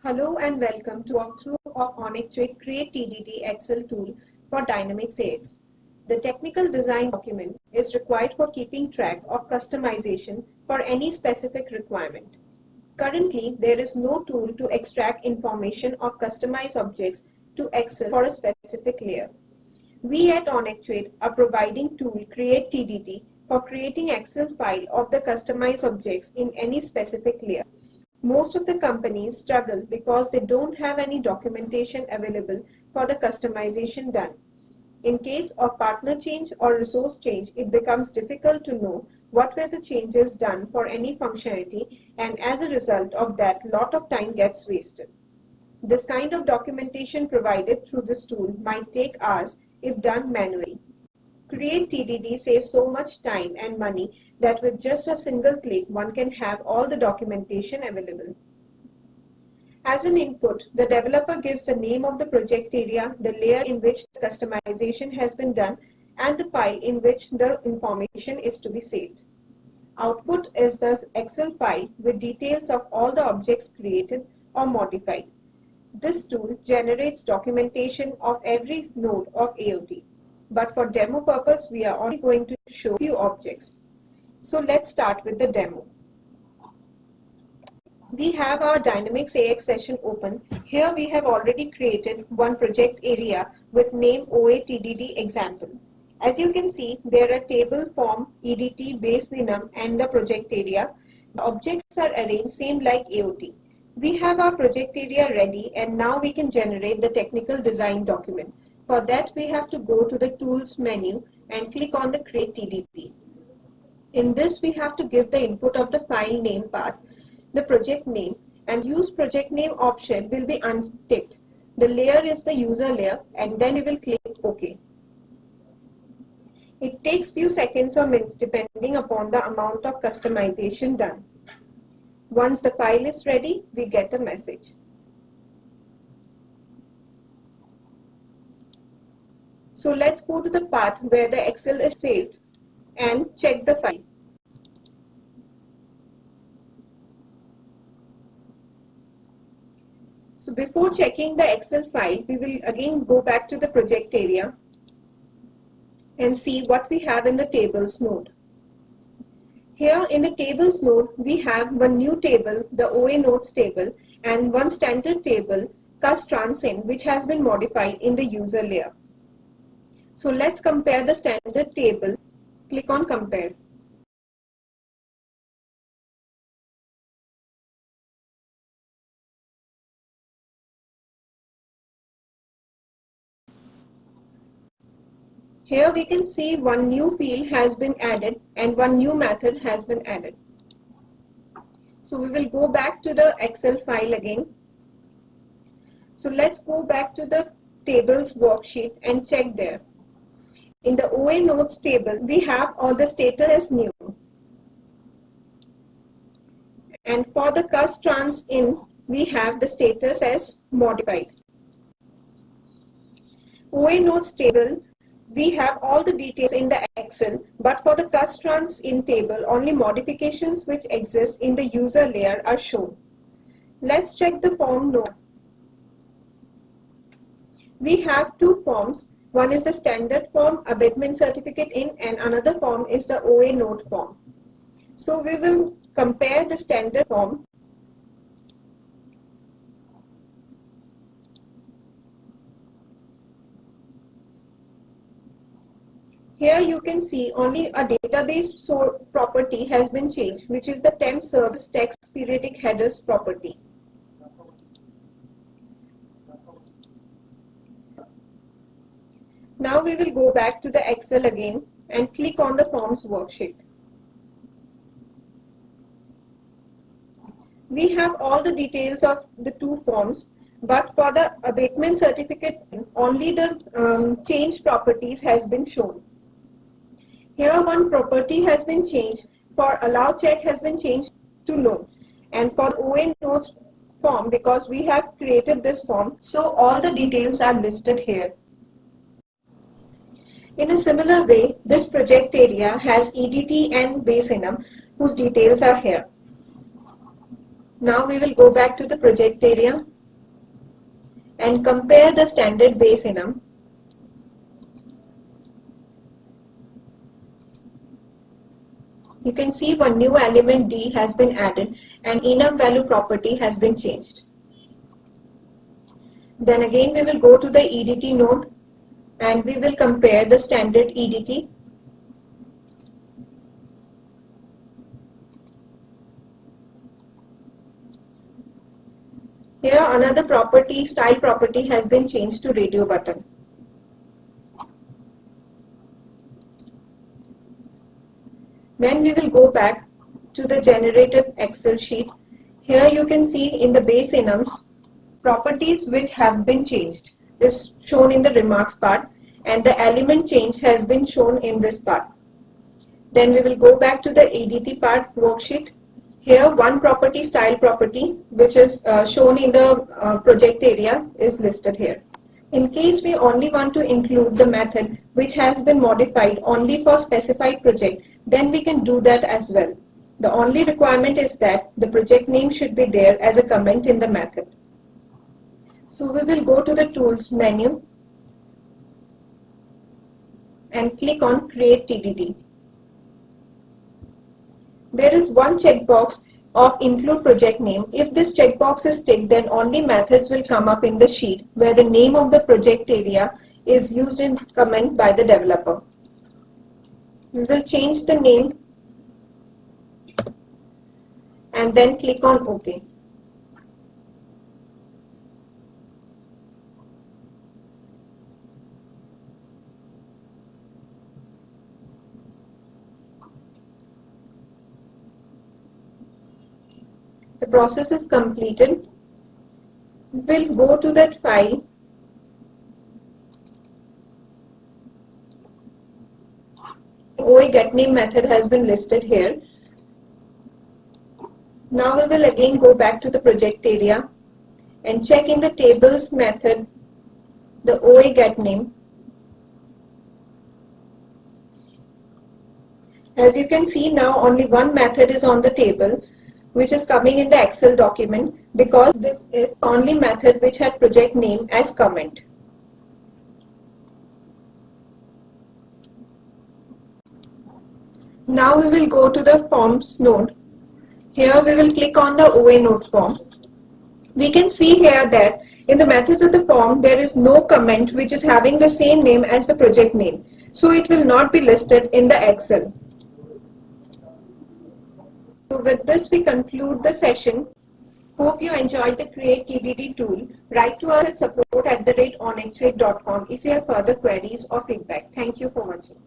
Hello and welcome to walkthrough of Onactuate Create TDD Excel tool for Dynamics AX. The technical design document is required for keeping track of customization for any specific requirement. Currently, there is no tool to extract information of customized objects to Excel for a specific layer. We at Onactuate are providing tool Create TDD for creating Excel file of the customized objects in any specific layer. Most of the companies struggle because they don't have any documentation available for the customization done. In case of partner change or resource change, it becomes difficult to know what were the changes done for any functionality, and as a result of that, lot of time gets wasted. This kind of documentation provided through this tool might take hours if done manually. Create TDD saves so much time and money that with just a single click, one can have all the documentation available. As an input, the developer gives the name of the project area, the layer in which the customization has been done, and the file in which the information is to be saved. Output is the Excel file with details of all the objects created or modified. This tool generates documentation of every node of AOT. But for demo purpose, we are only going to show few objects. So let's start with the demo. We have our Dynamics AX session open. Here we have already created one project area with name OA-TDD example. As you can see, there are table, form, EDT, base enum, and the project area. The objects are arranged same like AOT. We have our project area ready, and now we can generate the technical design document. For that, we have to go to the Tools menu and click on the Create TDD. In this, we have to give the input of the file name path, the project name, and Use Project Name option will be unticked. The layer is the user layer, and then we will click OK. It takes few seconds or minutes depending upon the amount of customization done. Once the file is ready, we get a message. So let's go to the path where the Excel is saved and check the file. So before checking the Excel file, we will again go back to the project area and see what we have in the tables node. Here in the tables node, we have one new table, the OA nodes table, and one standard table, CustTransIn, which has been modified in the user layer. So let's compare the standard table. Click on Compare. Here we can see one new field has been added and one new method has been added. So we will go back to the Excel file again. So let's go back to the tables worksheet and check there. In the OA nodes table, we have all the status as new. And for the CustTransIn, we have the status as modified. OA nodes table, we have all the details in the Excel, but for the CustTransIn table, only modifications which exist in the user layer are shown. Let's check the form node. We have two forms. One is the standard form, abatement certificate in, and another form is the OA node form. So we will compare the standard form. Here you can see only a database property has been changed, which is the temp service text periodic headers property. Now we will go back to the Excel again and click on the Forms worksheet. We have all the details of the two forms, but for the abatement certificate, only the changed properties has been shown. Here one property has been changed. For allow check has been changed to no. And for OA nodes form, because we have created this form, so all the details are listed here. In a similar way, this project area has EDT and base enum whose details are here. Now we will go back to the project area and compare the standard base enum. You can see one new element D has been added and enum value property has been changed. Then again we will go to the EDT node and we will compare the standard EDT. Here another property, style property, has been changed to radio button. Then we will go back to the generated Excel sheet. Here you can see in the base enums, properties which have been changed is shown in the remarks part and the element change has been shown in this part. Then we will go back to the EDT part worksheet. Here one property, style property, which is shown in the project area is listed here. In case we only want to include the method which has been modified only for specified project, then we can do that as well. The only requirement is that the project name should be there as a comment in the method. So we will go to the Tools menu and click on Create TDD. There is one checkbox of Include Project Name. If this checkbox is ticked, then only methods will come up in the sheet where the name of the project area is used in comment by the developer. We will change the name and then click on OK. The process is completed. We'll go to that file OA getName method has been listed here. Now we will again go back to the project area and check in the tables method the OA getName. As you can see, now only one method is on the table, which is coming in the Excel document, because this is only method which had project name as comment. Now we will go to the Forms node. Here we will click on the OA node form. We can see here that in the methods of the form there is no comment which is having the same name as the project name. So it will not be listed in the Excel. So with this we conclude the session. Hope you enjoyed the Create TDD tool. Write to us at support@onactuate.com if you have further queries or feedback. Thank you for watching.